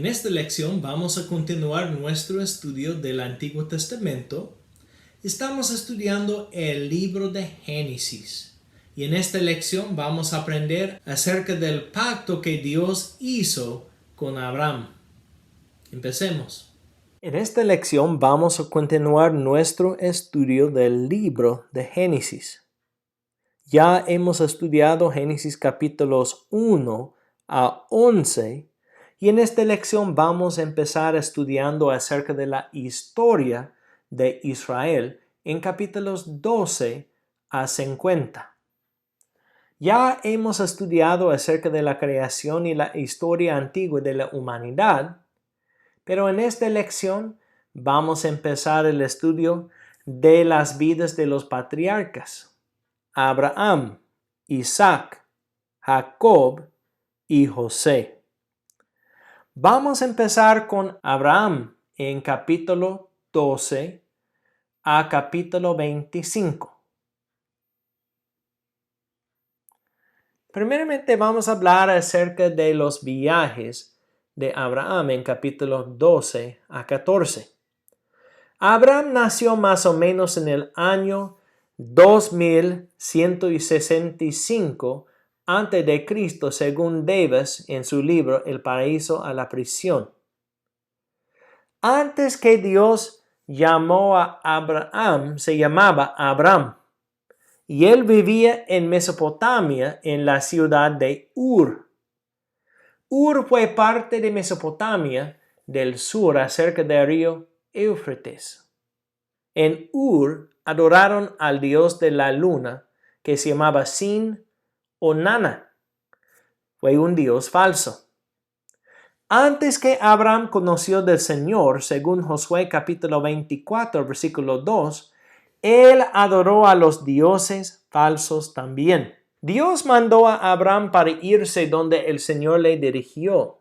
En esta lección vamos a continuar nuestro estudio del Antiguo Testamento. Estamos estudiando el libro de Génesis y en esta lección vamos a aprender acerca del pacto que Dios hizo con Abraham. Empecemos. En esta lección vamos a continuar nuestro estudio del libro de Génesis. Ya hemos estudiado Génesis capítulos 1 a 11 y en esta lección vamos a empezar estudiando acerca de la historia de Israel en capítulos 12 a 50. Ya hemos estudiado acerca de la creación y la historia antigua de la humanidad, pero en esta lección vamos a empezar el estudio de las vidas de los patriarcas: Abraham, Isaac, Jacob y José. Vamos a empezar con Abraham en capítulo 12 a capítulo 25. Primeramente vamos a hablar acerca de los viajes de Abraham en capítulo 12 a 14. Abraham nació más o menos en el año 2165 a.C. según Davis en su libro El paraíso a la prisión. Antes que Dios llamó a Abraham, se llamaba Abram, y él vivía en Mesopotamia, en la ciudad de Ur. Ur fue parte de Mesopotamia del sur, cerca del río Éufrates. En Ur adoraron al dios de la luna, que se llamaba Sin o Nana. Fue un dios falso. Antes que Abraham conoció del Señor, según Josué capítulo 24, versículo 2, él adoró a los dioses falsos también. Dios mandó a Abraham para irse donde el Señor le dirigió.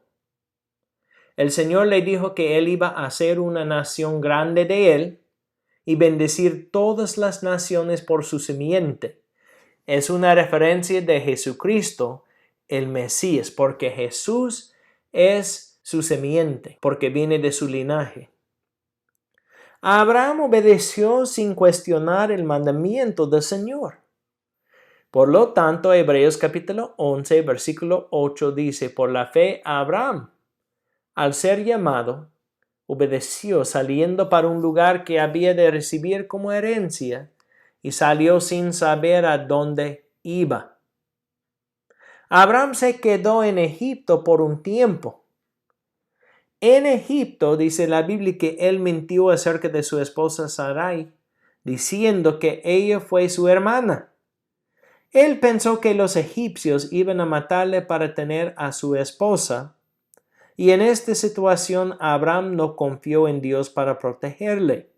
El Señor le dijo que él iba a hacer una nación grande de él y bendecir todas las naciones por su simiente. Es una referencia de Jesucristo, el Mesías, porque Jesús es su simiente, porque viene de su linaje. Abraham obedeció sin cuestionar el mandamiento del Señor. Por lo tanto, Hebreos capítulo 11, versículo 8 dice: por la fe Abraham, al ser llamado, obedeció saliendo para un lugar que había de recibir como herencia y salió sin saber a dónde iba. Abraham se quedó en Egipto por un tiempo. En Egipto dice la Biblia que él mintió acerca de su esposa Sarai, diciendo que ella fue su hermana. Él pensó que los egipcios iban a matarle para tener a su esposa, y en esta situación Abraham no confió en Dios para protegerle.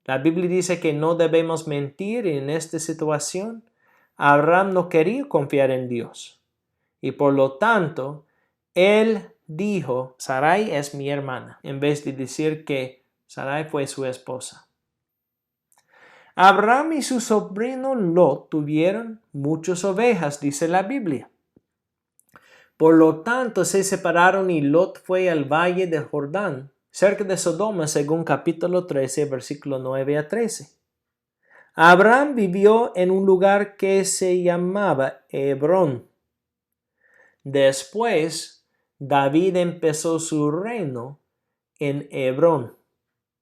La Biblia dice que no debemos mentir, y en esta situación Abraham no quería confiar en Dios. Y por lo tanto, él dijo: Sarai es mi hermana, en vez de decir que Sarai fue su esposa. Abraham y su sobrino Lot tuvieron muchas ovejas, dice la Biblia. Por lo tanto, se separaron y Lot fue al valle del Jordán, cerca de Sodoma, según capítulo 13, versículo 9 a 13. Abraham vivió en un lugar que se llamaba Hebrón. Después, David empezó su reino en Hebrón,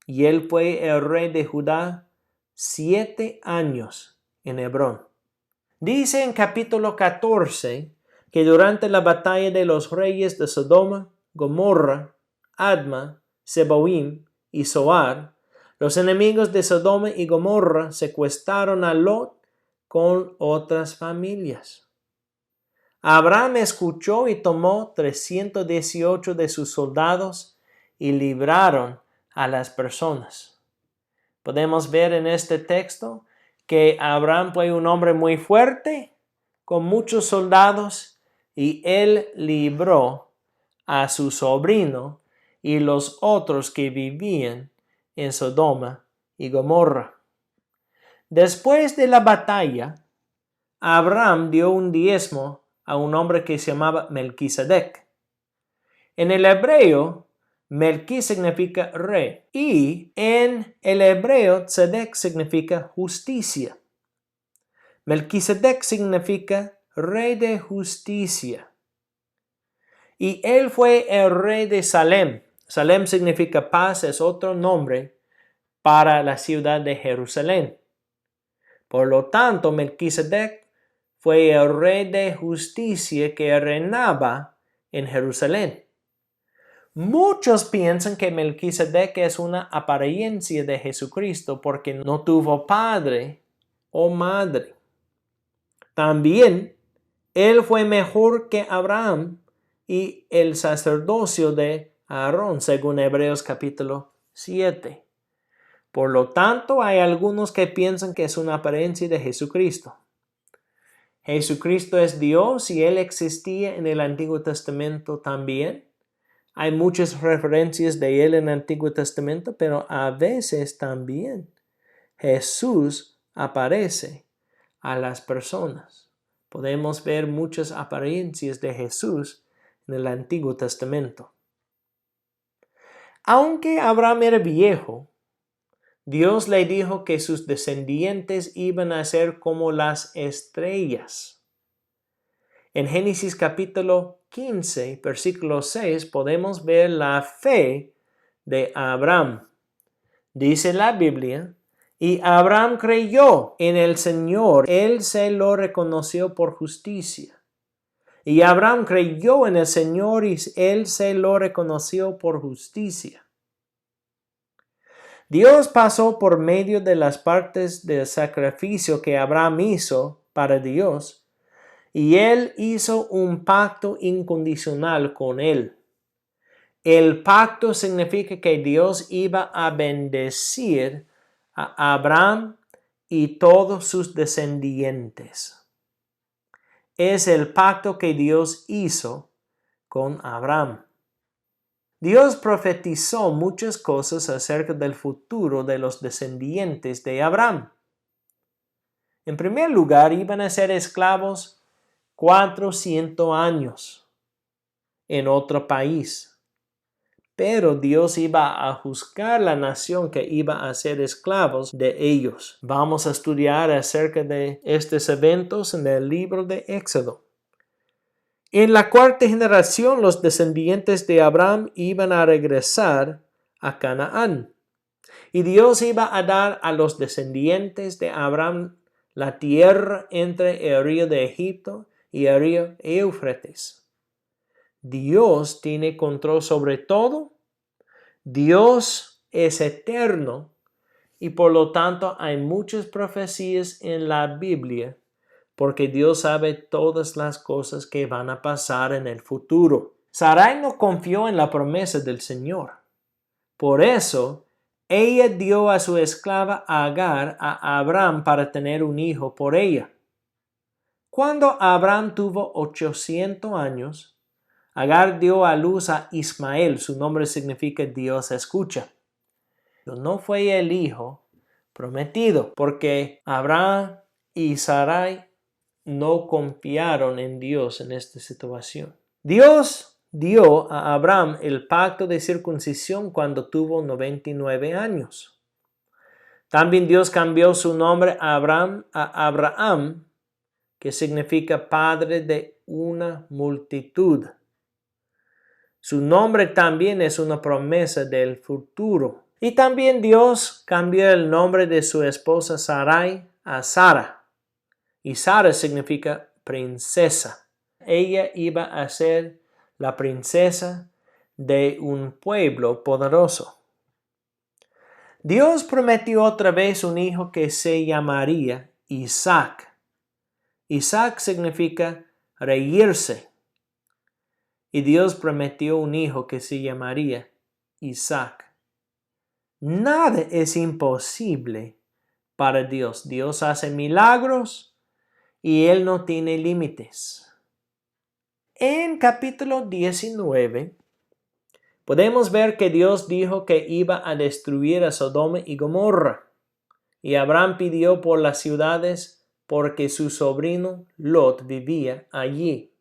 y él fue el rey de Judá 7 años en Hebrón. Dice en capítulo 14 que durante la batalla de los reyes de Sodoma, Gomorra, Adma, Seboim y Zoar, los enemigos de Sodoma y Gomorra secuestraron a Lot con otras familias. Abraham escuchó y tomó 318 de sus soldados y libraron a las personas. Podemos ver en este texto que Abraham fue un hombre muy fuerte, con muchos soldados, y él libró a su sobrino y los otros que vivían en Sodoma y Gomorra. Después de la batalla, Abraham dio un diezmo a un hombre que se llamaba Melquisedec. En el hebreo, Melquí significa rey y en el hebreo Tzedek significa justicia. Melquisedec significa rey de justicia. Y él fue el rey de Salem. Salem significa paz, es otro nombre para la ciudad de Jerusalén. Por lo tanto, Melquisedec fue el rey de justicia que reinaba en Jerusalén. Muchos piensan que Melquisedec es una apariencia de Jesucristo porque no tuvo padre o madre. También, él fue mejor que Abraham y el sacerdocio de Aarón, según Hebreos capítulo 7. Por lo tanto, hay algunos que piensan que es una apariencia de Jesucristo. Jesucristo es Dios y Él existía en el Antiguo Testamento también. Hay muchas referencias de Él en el Antiguo Testamento, pero a veces también Jesús aparece a las personas. Podemos ver muchas apariencias de Jesús en el Antiguo Testamento. Aunque Abraham era viejo, Dios le dijo que sus descendientes iban a ser como las estrellas. En Génesis capítulo 15, versículo 6, podemos ver la fe de Abraham. Dice la Biblia, y Abraham creyó en el Señor, Él se lo reconoció por justicia. Y Abraham creyó en el Señor y Él se lo reconoció por justicia. Dios pasó por medio de las partes del sacrificio que Abraham hizo para Dios, y Él hizo un pacto incondicional con Él. El pacto significa que Dios iba a bendecir a Abraham y todos sus descendientes. Es el pacto que Dios hizo con Abraham. Dios profetizó muchas cosas acerca del futuro de los descendientes de Abraham. En primer lugar, iban a ser esclavos 400 años en otro país. Pero Dios iba a juzgar la nación que iba a ser esclavos de ellos. Vamos a estudiar acerca de estos eventos en el libro de Éxodo. En la cuarta generación, los descendientes de Abraham iban a regresar a Canaán. Y Dios iba a dar a los descendientes de Abraham la tierra entre el río de Egipto y el río Éufrates. Dios tiene control sobre todo. Dios es eterno y por lo tanto hay muchas profecías en la Biblia porque Dios sabe todas las cosas que van a pasar en el futuro. Sarai no confió en la promesa del Señor. Por eso, ella dio a su esclava Agar a Abraham para tener un hijo por ella. Cuando Abraham tuvo 800 años, Agar dio a luz a Ismael, su nombre significa Dios escucha. No fue el hijo prometido, porque Abraham y Sarai no confiaron en Dios en esta situación. Dios dio a Abraham el pacto de circuncisión cuando tuvo 99 años. También Dios cambió su nombre a Abraham, que significa padre de una multitud. Su nombre también es una promesa del futuro. Y también Dios cambió el nombre de su esposa Sarai a Sara. Y Sara significa princesa. Ella iba a ser la princesa de un pueblo poderoso. Dios prometió otra vez un hijo que se llamaría Isaac. Isaac significa reírse. Y Dios prometió un hijo que se llamaría Isaac. Nada es imposible para Dios. Dios hace milagros y Él no tiene límites. En capítulo 19 podemos ver que Dios dijo que iba a destruir a Sodoma y Gomorra. Y Abraham pidió por las ciudades porque su sobrino Lot vivía allí.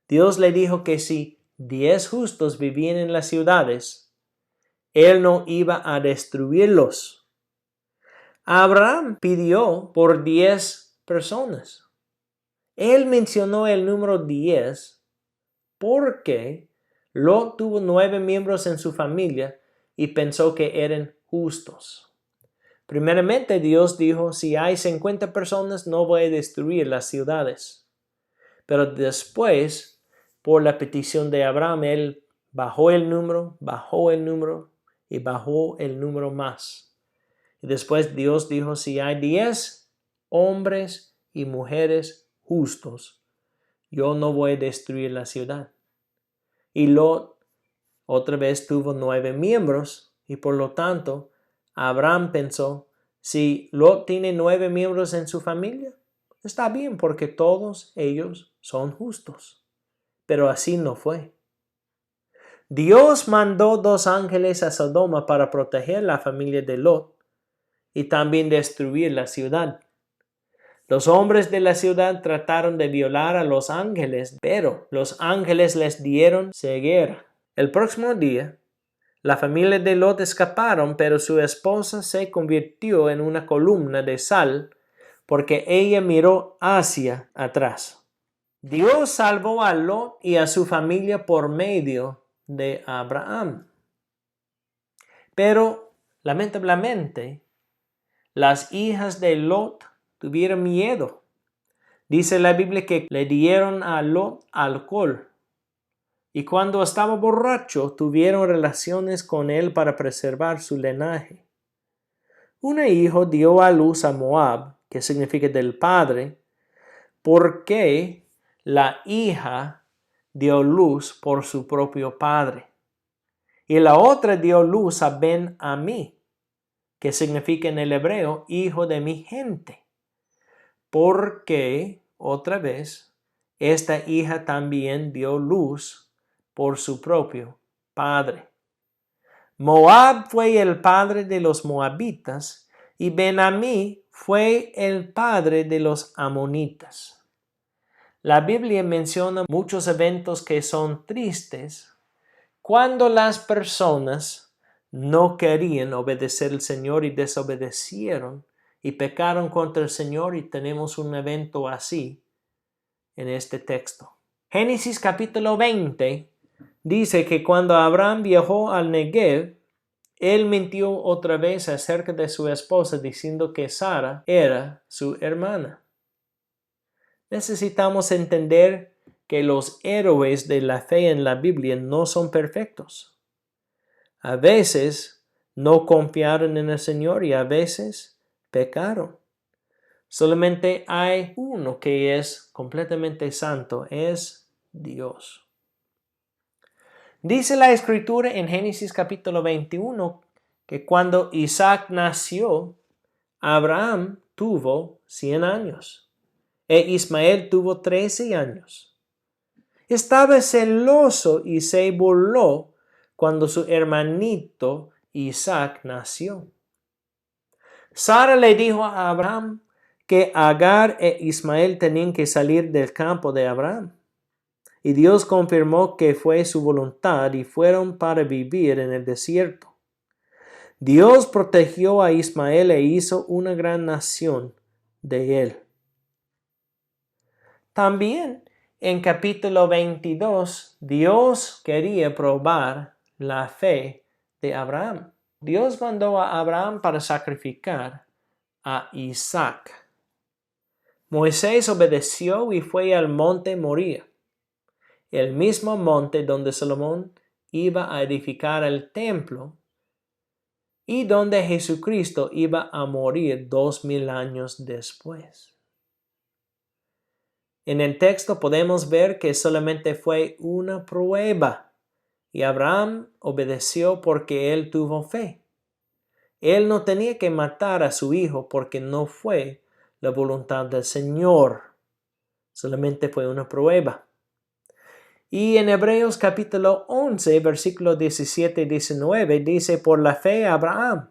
Dios le dijo que si 10 justos vivían en las ciudades, Él no iba a destruirlos. Abraham pidió por 10 personas. Él mencionó el número 10 porque Lot tuvo 9 miembros en su familia y pensó que eran justos. Primeramente Dios dijo, si hay 50 personas no voy a destruir las ciudades. Pero después, por la petición de Abraham, él bajó el número y bajó el número más. Y después Dios dijo, si hay 10 hombres y mujeres justos, yo no voy a destruir la ciudad. Y Lot otra vez tuvo 9 miembros y por lo tanto Abraham pensó, si Lot tiene 9 miembros en su familia, está bien porque todos ellos son justos. Pero así no fue. Dios mandó 2 ángeles a Sodoma para proteger la familia de Lot y también destruir la ciudad. Los hombres de la ciudad trataron de violar a los ángeles, pero los ángeles les dieron ceguera. El próximo día, la familia de Lot escaparon, pero su esposa se convirtió en una columna de sal porque ella miró hacia atrás. Dios salvó a Lot y a su familia por medio de Abraham. Pero, lamentablemente, las hijas de Lot tuvieron miedo. Dice la Biblia que le dieron a Lot alcohol. Y cuando estaba borracho, tuvieron relaciones con él para preservar su linaje. Un hijo dio a luz a Moab, que significa del padre, porque la hija dio luz por su propio padre. Y la otra dio luz a Ben-Amí, que significa en el hebreo, hijo de mi gente. Porque, otra vez, esta hija también dio luz por su propio padre. Moab fue el padre de los moabitas y Ben-Amí fue el padre de los amonitas. La Biblia menciona muchos eventos que son tristes cuando las personas no querían obedecer al Señor y desobedecieron y pecaron contra el Señor, y tenemos un evento así en este texto. Génesis capítulo 20 dice que cuando Abraham viajó al Negev, él mintió otra vez acerca de su esposa diciendo que Sara era su hermana. Necesitamos entender que los héroes de la fe en la Biblia no son perfectos. A veces no confiaron en el Señor y a veces pecaron. Solamente hay uno que es completamente santo, es Dios. Dice la Escritura en Génesis capítulo 21 que cuando Isaac nació, Abraham tuvo 100 años. E Ismael tuvo 13 años. Estaba celoso y se burló cuando su hermanito Isaac nació. Sara le dijo a Abraham que Agar e Ismael tenían que salir del campo de Abraham. Y Dios confirmó que fue su voluntad y fueron para vivir en el desierto. Dios protegió a Ismael e hizo una gran nación de él. También en capítulo 22, Dios quería probar la fe de Abraham. Dios mandó a Abraham para sacrificar a Isaac. Moisés obedeció y fue al monte Moría, el mismo monte donde Salomón iba a edificar el templo y donde Jesucristo iba a morir 2000 años después. En el texto podemos ver que solamente fue una prueba y Abraham obedeció porque él tuvo fe. Él no tenía que matar a su hijo porque no fue la voluntad del Señor. Solamente fue una prueba. Y en Hebreos capítulo 11, versículos 17 y 19 dice, por la fe Abraham,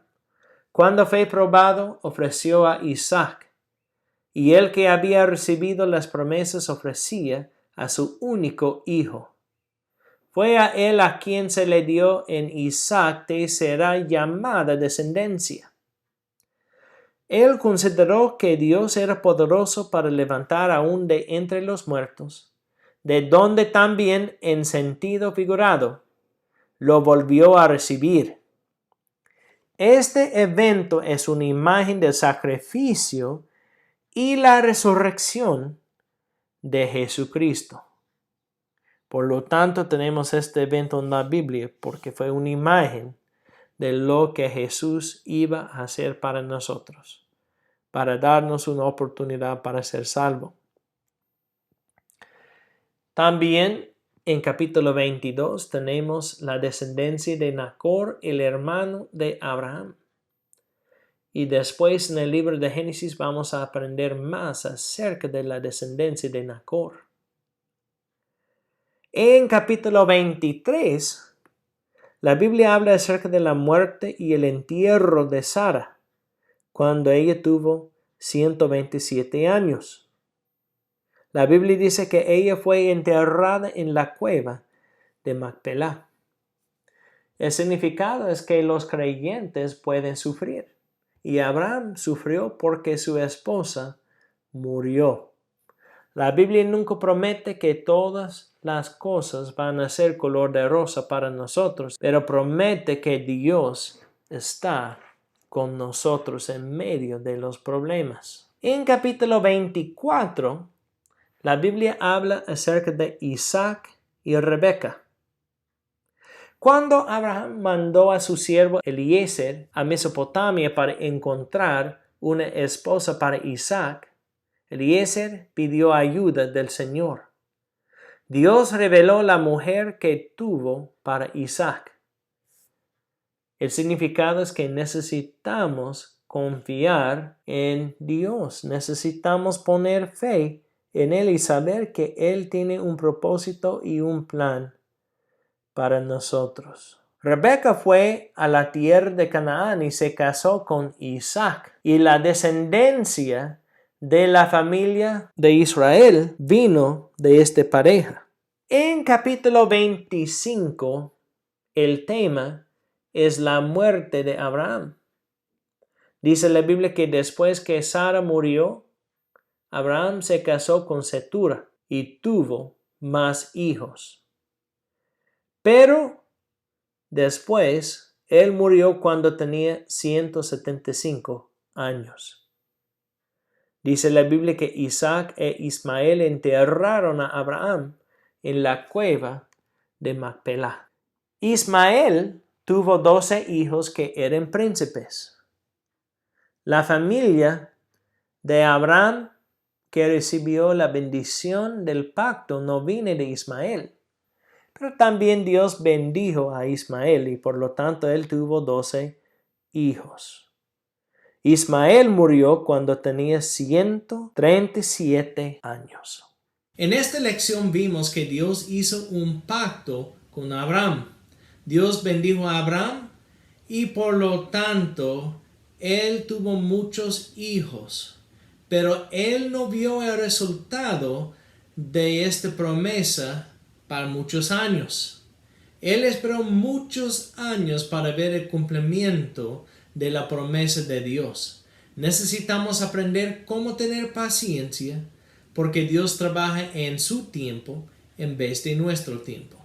cuando fue probado, ofreció a Isaac. Y el que había recibido las promesas ofrecía a su único hijo. Fue a él a quien se le dio en Isaac te será llamada descendencia. Él consideró que Dios era poderoso para levantar aún de entre los muertos, de donde también en sentido figurado lo volvió a recibir. Este evento es una imagen del sacrificio y la resurrección de Jesucristo. Por lo tanto, tenemos este evento en la Biblia porque fue una imagen de lo que Jesús iba a hacer para nosotros, para darnos una oportunidad para ser salvo. También en capítulo 22 tenemos la descendencia de Nacor, el hermano de Abraham. Y después en el libro de Génesis vamos a aprender más acerca de la descendencia de Nacor. En capítulo 23, la Biblia habla acerca de la muerte y el entierro de Sara, cuando ella tuvo 127 años. La Biblia dice que ella fue enterrada en la cueva de Macpelá. El significado es que los creyentes pueden sufrir, y Abraham sufrió porque su esposa murió. La Biblia nunca promete que todas las cosas van a ser color de rosa para nosotros, pero promete que Dios está con nosotros en medio de los problemas. En capítulo 24, la Biblia habla acerca de Isaac y Rebeca. Cuando Abraham mandó a su siervo Eliezer a Mesopotamia para encontrar una esposa para Isaac, Eliezer pidió ayuda del Señor. Dios reveló la mujer que tuvo para Isaac. El significado es que necesitamos confiar en Dios. Necesitamos poner fe en Él y saber que Él tiene un propósito y un plan para nosotros. Rebeca fue a la tierra de Canaán y se casó con Isaac. Y la descendencia de la familia de Israel vino de esta pareja. En capítulo 25, el tema es la muerte de Abraham. Dice la Biblia que después que Sara murió, Abraham se casó con Setura y tuvo más hijos. Pero después, él murió cuando tenía 175 años. Dice la Biblia que Isaac e Ismael enterraron a Abraham en la cueva de Macpelá. Ismael tuvo 12 hijos que eran príncipes. La familia de Abraham que recibió la bendición del pacto no vino de Ismael. Pero también Dios bendijo a Ismael y por lo tanto él tuvo 12 hijos. Ismael murió cuando tenía 137 años. En esta lección vimos que Dios hizo un pacto con Abraham. Dios bendijo a Abraham y por lo tanto él tuvo muchos hijos. Pero él no vio el resultado de esta promesa para muchos años. Él esperó muchos años para ver el cumplimiento de la promesa de Dios. Necesitamos aprender cómo tener paciencia porque Dios trabaja en su tiempo en vez de nuestro tiempo.